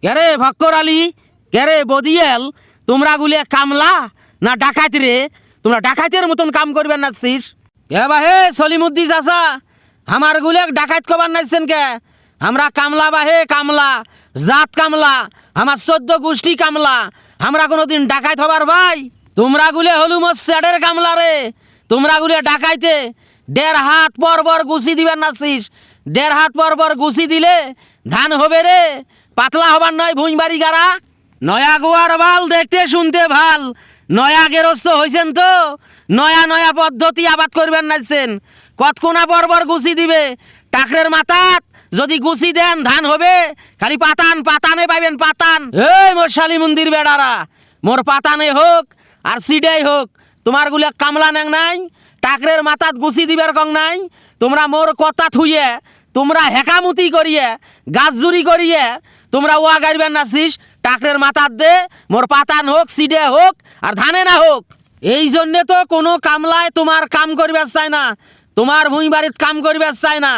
কেরে ভক্কর আলী, কেরে বদিয়াল, তোমরা গুলে কামলা না ডাকাত রে? তোমরা ডাকাতের মতন কাম করবেন নাচ্ছিস? কে বাহে সলিমুদ্দি চাচা, আমার গুলে ডাকাত কবার নাচছেন কে? আমরা কামলা বাহে, কামলা জাত কামলা, আমার 14 গোষ্ঠী কামলা। আমরা কোনোদিন ডাকাত হবার ভাই? তোমরা গুলে হলু মোর স্যাডের কামলা রে। তোমরা গুলে ডাকাইতে 1.5 হাত পর গুছি দিবেন নাচ্ছিস। 1.5 হাত পর গুছি দিলে ধান হবে রে, পাতলা হবার নয় ভুঁই বাড়ি গাড়া। নয়া গোয়ার বাল দেখতে শুনতে ভাল, নয়া গেরস্ত হয়েছেন তো নয়া পদ্ধতি আবাদ করবেন নাইছেন। কতক্ষণা পর গুছি দিবে, টাকরের মাথাত যদি গুছি দেন ধান হবে, খালি পাতানে পাইবেন পাতান। এই মোর শালি মন্দির বেড়ারা, মোর পাতানে হোক আর সিডাই হোক, তোমার গুলা কামলা নেং নাই, টাকরের মাথাত গুছি দিবার কং নাই। তোমরা মোর কথা থুইয়ে, তোমরা হেকামুতি করিয়ে, গাছজুরি করিয়ে তোমরা ওয়া গাইবেন নাছিস। টাকরের মাথাত দে মোর পাতান হোক, সিডে হোক আর ধানে না হোক। এই জন্যে তো কোনো কামলায় তোমার কাম করবার চায় না, তোমার ভুঁই বাড়িত কাম করবার চায় না।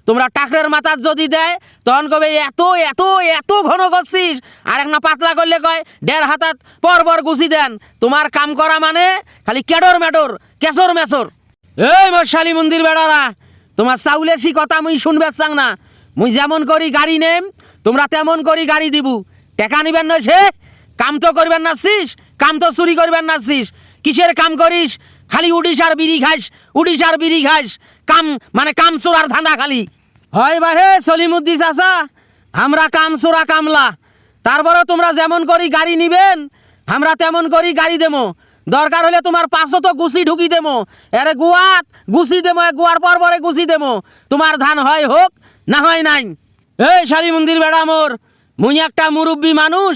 তোমরা টাকরের মাথাত যদি দেয় তখন কবে এত এত এত ঘন করছিস, আর একটা পাতলা করলে কয় 1.5 হাতাত পর গুছি দেন। তোমার কাম করা মানে খালি কেডর মেডর, কেসর মেসর। এই মোর শালি মন্দির বেড়ারা, তোমার চাউলেসি কথা মুই শুনবে চাং না। মুই যেমন করি গাড়ি নেম, তোমরা তেমন করি গাড়ি দিবু। টেকা নিবেন নয় সে, কাম তো করবেন নাছিস, কাম তো চুরি করবেন নাছিস। কিসের কাম করিস? খালি উডিস আর বিড়ি খাইস, কাম মানে কাম চোরার ধান্দা খালি হয় বাহে সলিমুদ্দি চাচা। আমরা কাম চোরা কামলা, তারপরে তোমরা যেমন করি গাড়ি নিবেন, আমরা তেমন করি গাড়ি দেবো। দরকার হলে তোমার 500 তো গুছি ঢুকি দেবো, এরে গুয়াত গুছি দেবো, গুয়ার পরে গুছি দেবো। তোমার ধান হয় হোক না হয় নাই। এই শালি মন্দির বেড়া মোর, মুই একটা মুরব্বী মানুষ,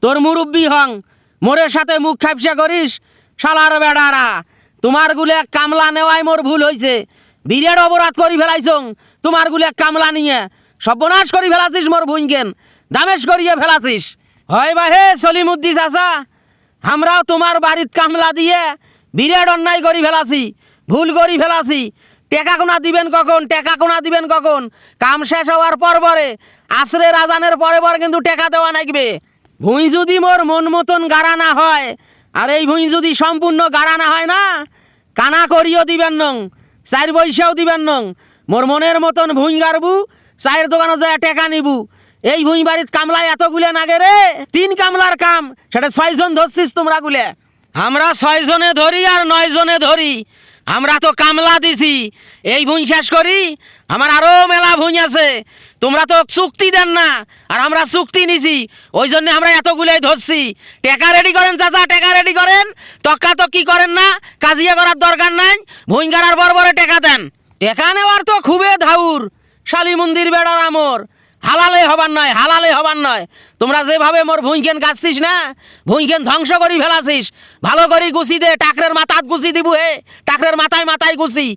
তোর মুরব্বী হং, মোরের সাথে মুখ খাপসা করিস শালার বেড়ারা। তোমার গুলে কামলা নেওয়াই মোর ভুল হয়েছে, বিরাট অপরাধ করি ফেলাইছং। তোমার গুলে কামলা নিয়ে সর্বনাশ করি ফেলাছিস, মোর ভুঁইকেন দামেশ করিয়ে ফেলাছিস। হয় বাহে সলিমুদ্দি চাচা, আমরাও তোমার বাড়িত কামলা দিয়ে বিরাট অন্যায় করি ফেলাছি, ভুল করি ফেলাছি। টেকা কোনা দিবেন কখন? কাম শেষ হওয়ার পরে আসরে রাজানের পরে কিন্তু টেকা দেওয়া নাকবে। ভুঁই যদি মোর মন মতন গাড়া না হয়, আর এই ভুঁই যদি সম্পূর্ণ গাড়া না হয় না, কানা করিও দিবেন নং, 4 পয়সাও দিবেন নং। মোর মনের মতন ভুঁই গাড়বু, 4 দোকানে যায় টেকা নিবু। এই ভুঁই বাড়িত কামলায় এতগুলো নাগে রে, 3 কামলার কাম, সেটা 6 জন ধরছিস তোমরা গুলে। আমরা 6 জনে ধরি আর 9 জনে ধরি, আমরা তো কামলা দিছি। এই ভুঁই শেষ করি, আমার আরো মেলা ভুঁই আছে। তোমরা তো চুক্তি দেন না, আর আমরা চুক্তি নিছি, ওই জন্য আমরা এতগুলোই ধরছি। টেকা রেডি করেন চাচা, টেকা রেডি করেন। তক্কা তো কি করেন না, কাজিয়া করার দরকার নাই, ভুঁই গাড়ার পরে টেকা দেন। টেকা নেওয়ার তো খুবই ধাউর শালি মন্দির বেড়ার আমর। হালালে হবার নয়। তোমরা যেভাবে মোর ভুঁইকেন গাছছিস না, ভুঁইকেন ধ্বংস করি ফেলাছিস। ভালো করি গুছি দে, টাকরের মাথাত গুছি দিবু হে, টাকরের মাথায় গুছি।